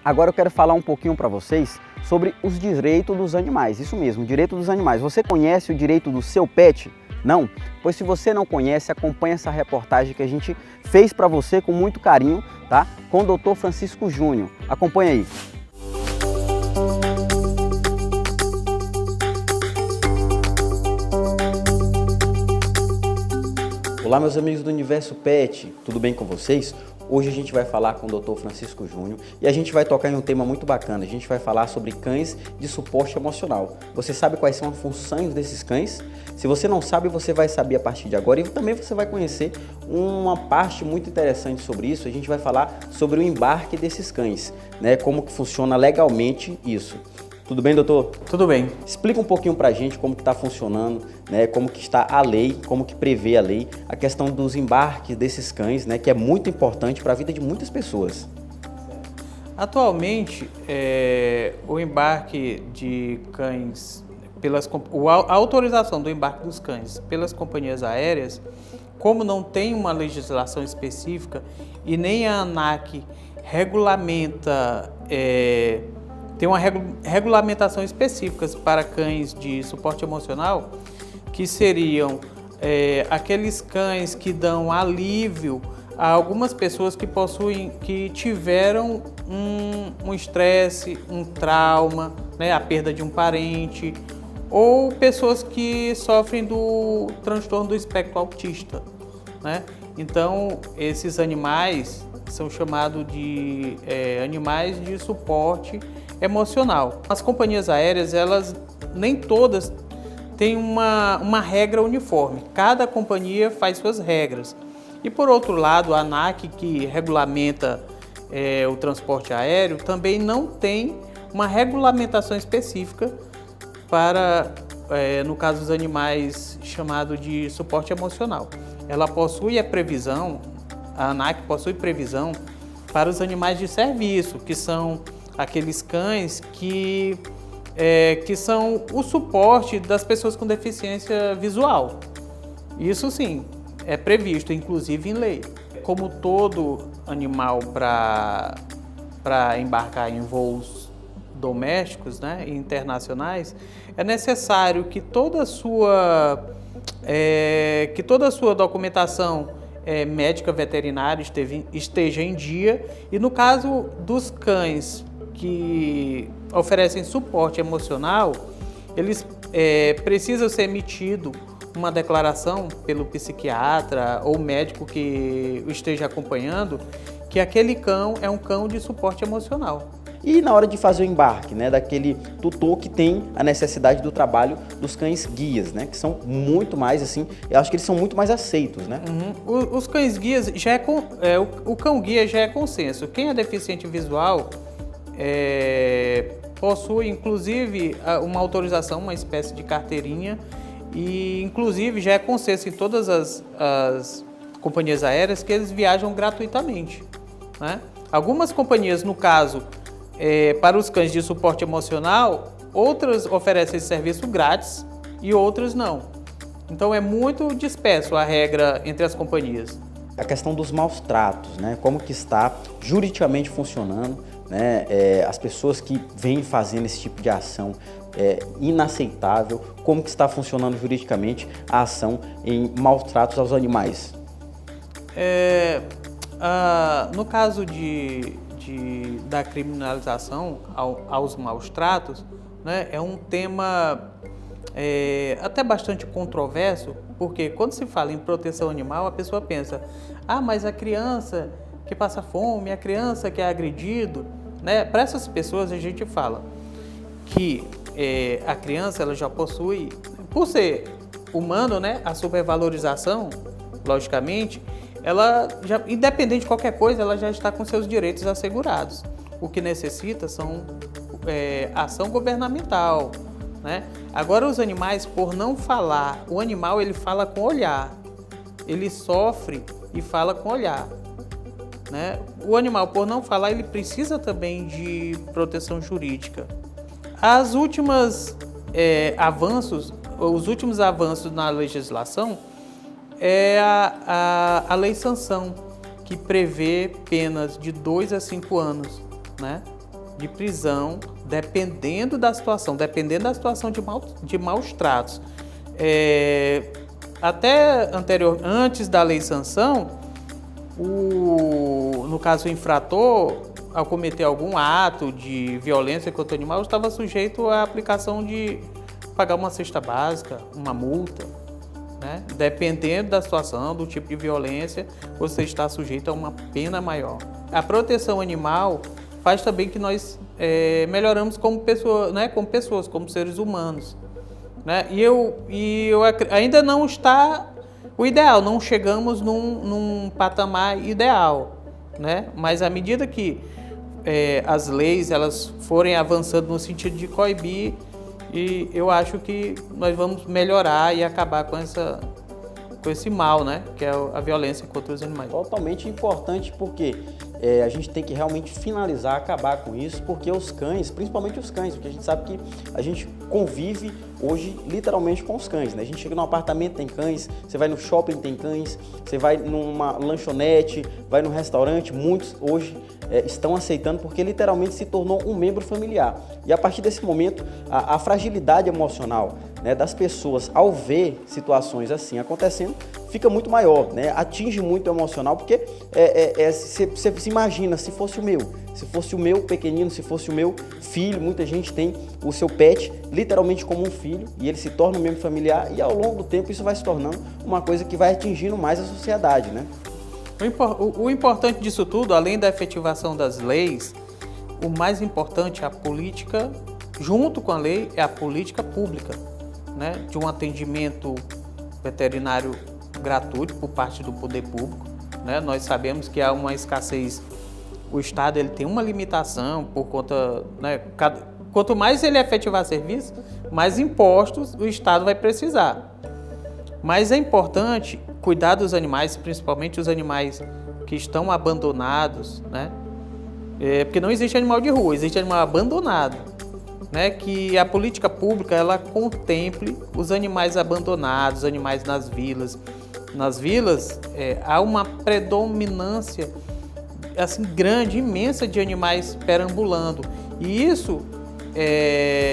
Agora eu quero falar um pouquinho para vocês sobre os direitos dos animais. Isso mesmo, o direito dos animais. Você conhece o direito do seu pet? Não? Pois se você não conhece, acompanhe essa reportagem que a gente fez para você com muito carinho, tá? Com o Dr. Francisco Júnior. Acompanhe aí. Olá, meus amigos do Universo Pet, tudo bem com vocês? Hoje a gente vai falar com o Dr. Francisco Júnior e a gente vai tocar em um tema muito bacana. A gente vai falar sobre cães de suporte emocional. Você sabe quais são as funções desses cães? Se você não sabe, você vai saber a partir de agora e também você vai conhecer uma parte muito interessante sobre isso. A gente vai falar sobre o embarque desses cães, né? Como que funciona legalmente isso. Tudo bem, doutor? Tudo bem. Explica um pouquinho pra gente como que está funcionando, né? Como que está a lei, como que prevê a lei, a questão dos embarques desses cães, né? Que é muito importante para a vida de muitas pessoas. Atualmente, o embarque de cães, a autorização do embarque dos cães pelas companhias aéreas, como não tem uma legislação específica e nem a ANAC regulamenta, tem uma regulamentação específica para cães de suporte emocional, que seriam aqueles cães que dão alívio a algumas pessoas que tiveram um estresse, um trauma, né, a perda de um parente, ou pessoas que sofrem do transtorno do espectro autista, né? Então, esses animais são chamados de animais de suporte emocional. As companhias aéreas, elas nem todas têm uma regra uniforme. Cada companhia faz suas regras. E por outro lado, a ANAC, que regulamenta o transporte aéreo, também não tem uma regulamentação específica para, no caso dos animais chamados de suporte emocional. Ela possui a ANAC possui previsão para os animais de serviço, que são aqueles cães que são o suporte das pessoas com deficiência visual. Isso sim, é previsto, inclusive em lei. Como todo animal para embarcar em voos domésticos, né, e internacionais, é necessário que toda a sua documentação médica veterinária esteja em dia, e no caso dos cães que oferecem suporte emocional, eles precisam ser emitido uma declaração pelo psiquiatra ou médico que o esteja acompanhando, que aquele cão é um cão de suporte emocional. E na hora de fazer o embarque, né, daquele tutor que tem a necessidade do trabalho dos cães guias, né, que são muito mais assim, eu acho que eles são muito mais aceitos, né? Uhum. Os cães guias o cão guia já é consenso. Quem é deficiente visual possui inclusive uma autorização, uma espécie de carteirinha, e inclusive já é consenso em todas as companhias aéreas que eles viajam gratuitamente, né? Algumas companhias, no caso, para os cães de suporte emocional, outras oferecem esse serviço grátis e outras não. Então é muito disperso a regra entre as companhias. A questão dos maus tratos, né? Como que está juridicamente funcionando, né? As pessoas que vêm fazendo esse tipo de ação inaceitável, como que está funcionando juridicamente a ação em maus tratos aos animais? No caso da criminalização aos maus tratos, né, é um tema até bastante controverso, porque quando se fala em proteção animal, a pessoa pensa, mas a criança que passa fome, a criança que é agredido, né? Para essas pessoas a gente fala que a criança ela já possui, por ser humano, né, a supervalorização, logicamente, ela já, independente de qualquer coisa, ela já está com seus direitos assegurados. O que necessita são ação governamental, né? Agora os animais, por não falar, o animal ele fala com olhar, ele sofre e fala com olhar, né? O animal, por não falar, ele precisa também de proteção jurídica. Os últimos avanços na legislação é a Lei Sanção, que prevê penas de 2 a 5 anos, né? de prisão, dependendo da situação de maus tratos. Antes da lei sanção, no caso o infrator, ao cometer algum ato de violência contra o animal, estava sujeito à aplicação de pagar uma cesta básica, uma multa, né? Dependendo da situação, do tipo de violência, você está sujeito a uma pena maior. A proteção animal faz também que nós melhoramos como pessoa, né? Como pessoas, como seres humanos, né? Ainda não está o ideal, não chegamos num patamar ideal, né? Mas à medida que as leis elas forem avançando no sentido de coibir, e eu acho que nós vamos melhorar e acabar com esse mal, né? Que é a violência contra os animais. Totalmente importante, porque a gente tem que realmente finalizar, acabar com isso, porque os cães, principalmente os cães, porque a gente sabe que a gente convive hoje literalmente com os cães, né? A gente chega num apartamento, tem cães, você vai no shopping, tem cães, você vai numa lanchonete, vai num restaurante, muitos hoje estão aceitando porque literalmente se tornou um membro familiar. E a partir desse momento, a fragilidade emocional, né, das pessoas ao ver situações assim acontecendo fica muito maior, né? Atinge muito o emocional, porque você se imagina se fosse o meu pequenino, se fosse o meu filho. Muita gente tem o seu pet literalmente como um filho e ele se torna um membro familiar, e ao longo do tempo isso vai se tornando uma coisa que vai atingindo mais a sociedade, né? O importante disso tudo, além da efetivação das leis, o mais importante é a política, junto com a lei, é a política pública, né? De um atendimento veterinário gratuito por parte do poder público, né? Nós sabemos que há uma escassez, o Estado ele tem uma limitação por conta, né? Quanto mais ele efetivar serviço, mais impostos o Estado vai precisar. Mas é importante cuidar dos animais, principalmente os animais que estão abandonados, né? Porque não existe animal de rua, existe animal abandonado, né? Que a política pública ela contemple os animais abandonados, os animais nas vilas. Nas vilas há uma predominância assim grande, imensa de animais perambulando, e isso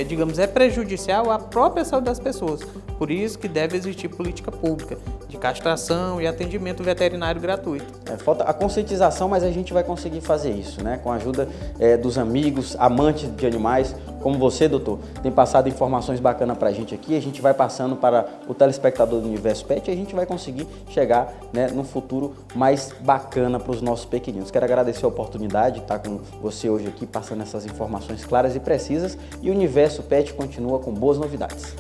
digamos, é prejudicial à própria saúde das pessoas. Por isso que deve existir política pública de castração e atendimento veterinário gratuito. Falta a conscientização, mas a gente vai conseguir fazer isso, né? Com a ajuda dos amigos, amantes de animais, como você, doutor, tem passado informações bacanas para a gente aqui. A gente vai passando para o telespectador do Universo Pet e a gente vai conseguir chegar, né, num futuro mais bacana para os nossos pequeninos. Quero agradecer a oportunidade de estar com você hoje aqui, passando essas informações claras e precisas, e o Universo Pet continua com boas novidades.